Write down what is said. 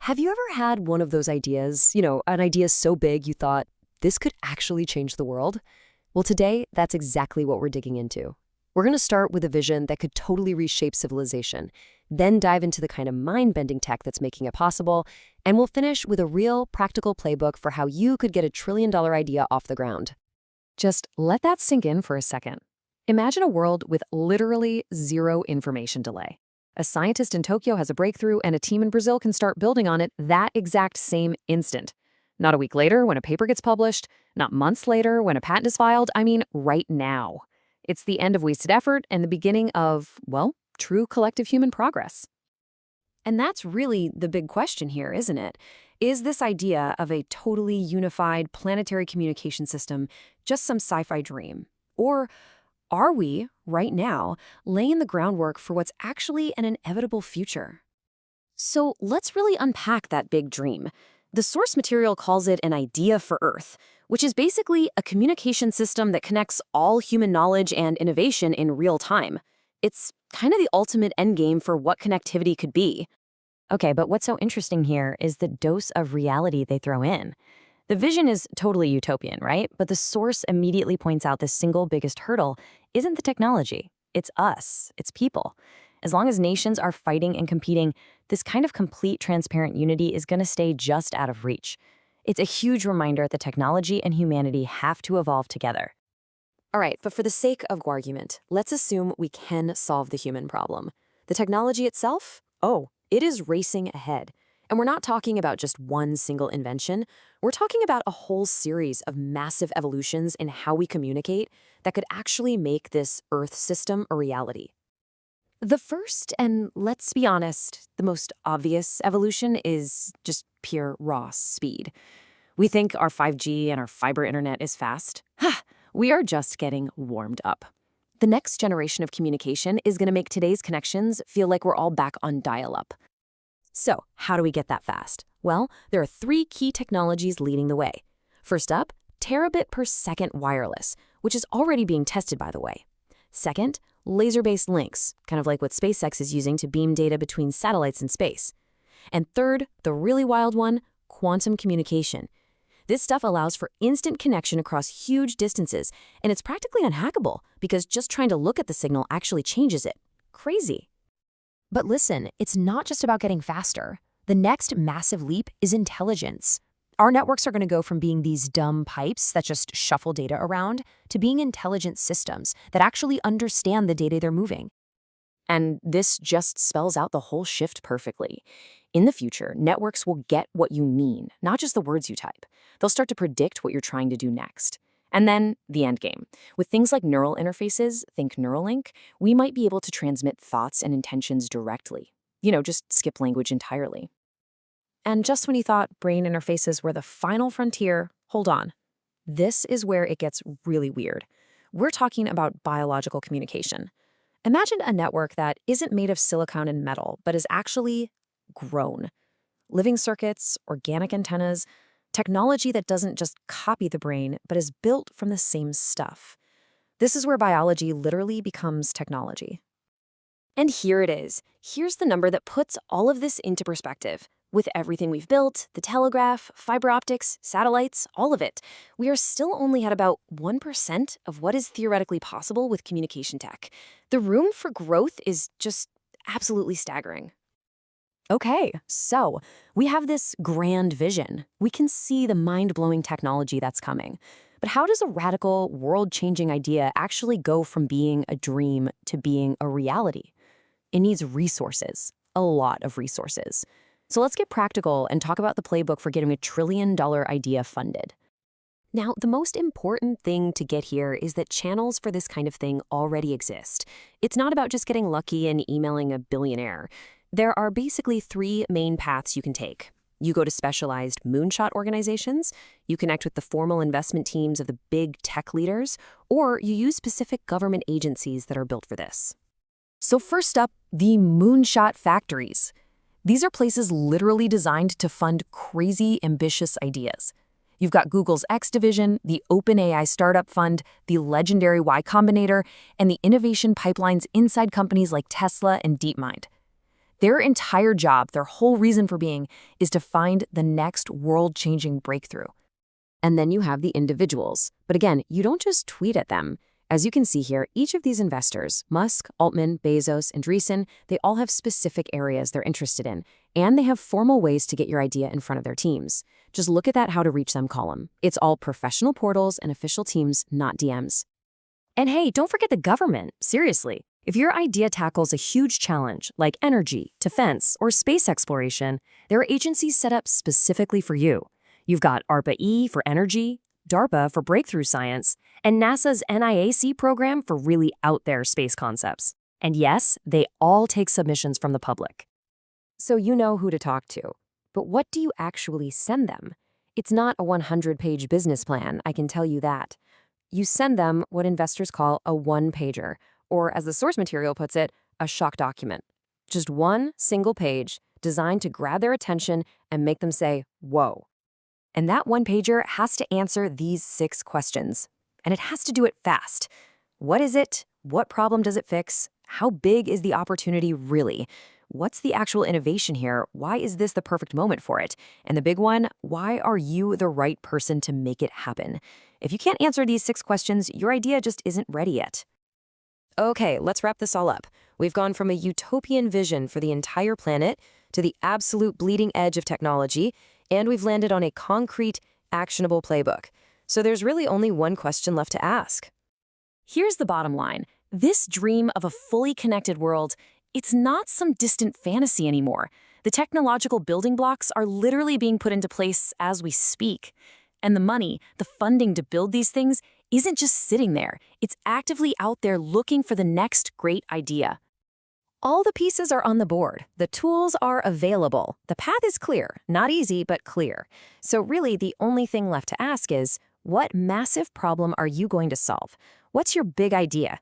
Have you ever had one of those ideas, an idea so big you thought, this could actually change the world? Well, today, that's exactly what we're digging into. We're going to start with a vision that could totally reshape civilization, then dive into the kind of mind-bending tech that's making it possible, and we'll finish with a real, practical playbook for how you could get a trillion-dollar idea off the ground. Just let that sink in for a second. Imagine a world with literally zero information delay. A scientist in Tokyo has a breakthrough, and a team in Brazil can start building on it that exact same instant. Not a week later when a paper gets published, not months later when a patent is filed, I mean right now. It's the end of wasted effort and the beginning of, well, true collective human progress. And that's really the big question here, isn't it? Is this idea of a totally unified planetary communication system just some sci-fi dream? Or are we, right now, laying the groundwork for what's actually an inevitable future? So let's really unpack that big dream. The source material calls it an idea for Earth, which is basically a communication system that connects all human knowledge and innovation in real time. It's kind of the ultimate endgame for what connectivity could be. Okay, but what's so interesting here is the dose of reality they throw in. The vision is totally utopian, right? But the source immediately points out the single biggest hurdle isn't the technology. It's us. It's people. As long as nations are fighting and competing, this kind of complete transparent unity is going to stay just out of reach. It's a huge reminder that technology and humanity have to evolve together. All right, but for the sake of argument, let's assume we can solve the human problem. The technology itself? Oh, it is racing ahead. And we're not talking about just one single invention. We're talking about a whole series of massive evolutions in how we communicate that could actually make this Earth system a reality. The first, and let's be honest, the most obvious evolution is just pure raw speed. We think our 5G and our fiber internet is fast. Ha! We are just getting warmed up. The next generation of communication is going to make today's connections feel like we're all back on dial-up. So, how do we get that fast? Well, there are three key technologies leading the way. First up, terabit per second wireless, which is already being tested, by the way. Second, laser-based links, kind of like what SpaceX is using to beam data between satellites in space. And third, the really wild one, quantum communication. This stuff allows for instant connection across huge distances, and it's practically unhackable because just trying to look at the signal actually changes it. Crazy. But listen, it's not just about getting faster. The next massive leap is intelligence. Our networks are going to go from being these dumb pipes that just shuffle data around to being intelligent systems that actually understand the data they're moving. And this just spells out the whole shift perfectly. In the future, networks will get what you mean, not just the words you type. They'll start to predict what you're trying to do next. And then the end game. With things like neural interfaces, think Neuralink, we might be able to transmit thoughts and intentions directly. Just skip language entirely. And just when you thought brain interfaces were the final frontier, hold on. This is where it gets really weird. We're talking about biological communication. Imagine a network that isn't made of silicon and metal, but is actually grown. Living circuits, organic antennas, technology that doesn't just copy the brain, but is built from the same stuff. This is where biology literally becomes technology. And here it is. Here's the number that puts all of this into perspective. With everything we've built, the telegraph, fiber optics, satellites, all of it, we are still only at about 1% of what is theoretically possible with communication tech. The room for growth is just absolutely staggering. Okay, so we have this grand vision. We can see the mind-blowing technology that's coming. But how does a radical, world-changing idea actually go from being a dream to being a reality? It needs resources, a lot of resources. So let's get practical and talk about the playbook for getting a trillion-dollar idea funded. Now, the most important thing to get here is that channels for this kind of thing already exist. It's not about just getting lucky and emailing a billionaire. There are basically three main paths you can take. You go to specialized moonshot organizations, you connect with the formal investment teams of the big tech leaders, or you use specific government agencies that are built for this. So first up, the moonshot factories. These are places literally designed to fund crazy, ambitious ideas. You've got Google's X division, the OpenAI Startup Fund, the legendary Y Combinator, and the innovation pipelines inside companies like Tesla and DeepMind. Their entire job, their whole reason for being, is to find the next world-changing breakthrough. And then you have the individuals. But again, you don't just tweet at them. As you can see here, each of these investors, Musk, Altman, Bezos, and Andreessen, they all have specific areas they're interested in, and they have formal ways to get your idea in front of their teams. Just look at that how to reach them column. It's all professional portals and official teams, not DMs. And hey, don't forget the government. Seriously. If your idea tackles a huge challenge like energy, defense, or space exploration, there are agencies set up specifically for you. You've got ARPA-E for energy, DARPA for breakthrough science, and NASA's NIAC program for really out-there space concepts. And yes, they all take submissions from the public. So you know who to talk to. But what do you actually send them? It's not a 100-page business plan, I can tell you that. You send them what investors call a one-pager, or as the source material puts it, a shock document. Just one single page designed to grab their attention and make them say, whoa. And that one-pager has to answer these 6 questions. And it has to do it fast. What is it? What problem does it fix? How big is the opportunity really? What's the actual innovation here? Why is this the perfect moment for it? And the big one, why are you the right person to make it happen? If you can't answer these 6 questions, your idea just isn't ready yet. Okay, let's wrap this all up. We've gone from a utopian vision for the entire planet to the absolute bleeding edge of technology, and we've landed on a concrete, actionable playbook. So there's really only one question left to ask. Here's the bottom line. This dream of a fully connected world, it's not some distant fantasy anymore. The technological building blocks are literally being put into place as we speak. And the money, the funding to build these things, isn't just sitting there. It's actively out there looking for the next great idea. All the pieces are on the board. The tools are available. The path is clear. Not easy, but clear. So really, the only thing left to ask is, what massive problem are you going to solve? What's your big idea?